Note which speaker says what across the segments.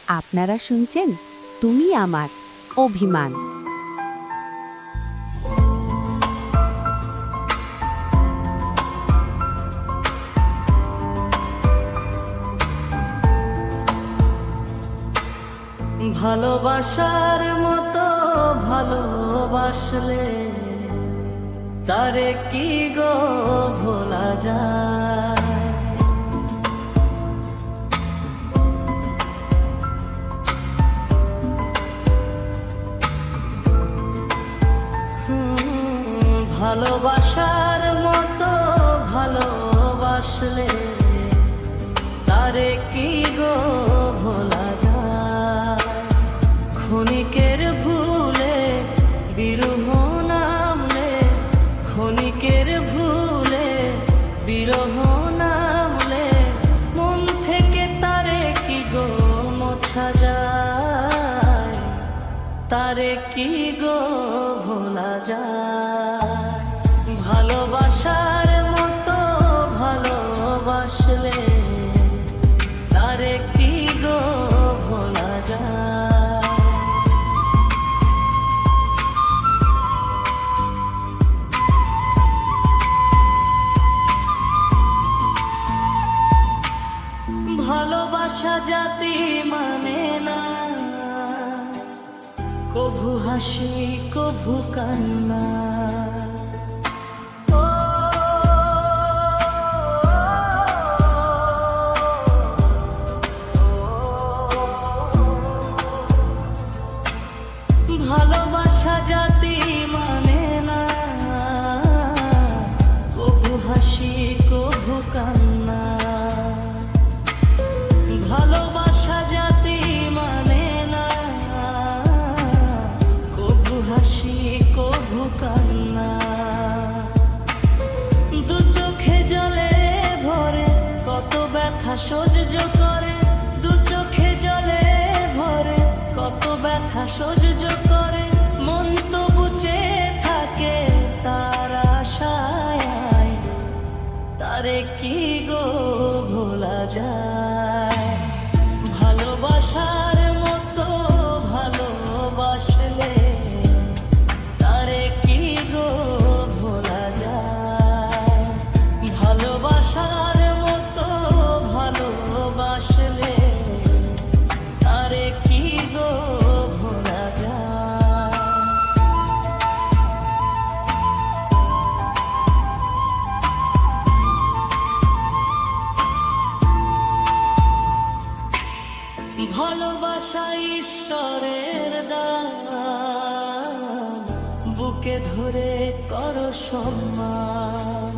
Speaker 1: আপনারা শুনছেন তুমি আমার অভিমান।
Speaker 2: ভালোবাসার মতো ভালোবাসলে তারে কি গো ভোলা যায়। ভালোবাসার মতো ভালোবাসলে তারে কি গো ভোলা যায়। ক্ষণিকের ভুলে বিরহ নামলে, ক্ষণিকের ভুলে বিরহ নামলে মন থেকে তারে কি গো মোছা যায়। তারে কি গো ভোলা যায়। ভালোবাসার মতো ভালোবাসলে তারে কি গো ভোলা যায়। ভালোবাসা জাতি মানে না, কভু হাসি কভু কান্না। ভালোবাসা জাতি মানে না, কভু হাসি কভু কান্না। ভালোবাসা জাতি মানে না, কভু হাসি কভু কান্না। দু চোখে জলে ভরে কত ব্যথা সহ্য করে, দু চোখে জলে ভরে কত ব্যথা সহ্য করে। মন তো বুঝে থাকে তার আশায়, তারে কি গো ভোলা যায়। ভালোবাসার মতো ভালোবাসলে তারে কি গো ভোলা যায়। ভালোবাসার মতো ভালোবাসলে তারে কি গো ভোলা যায়। ভালোবাসা ঈশ্বরের দান, বুকে ধরে করো সম্মান।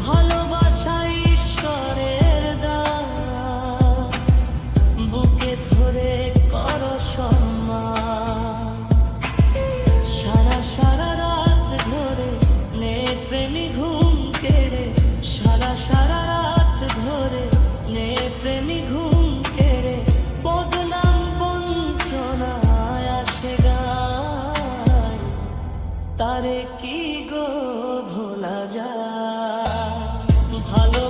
Speaker 2: ভালোবাসা ঈশ্বরের দান, বুকে ধরে করো সম্মান। সারা সারা রাত ধরে নে প্রেমী ঘুম কেড়ে, সারা সারা রাত ধরে নে প্রেমী ঘুম কেড়ে। বদনাম বঞ্চনায় আসে গায়, তারে কি গো ভোলা যায়। ভালো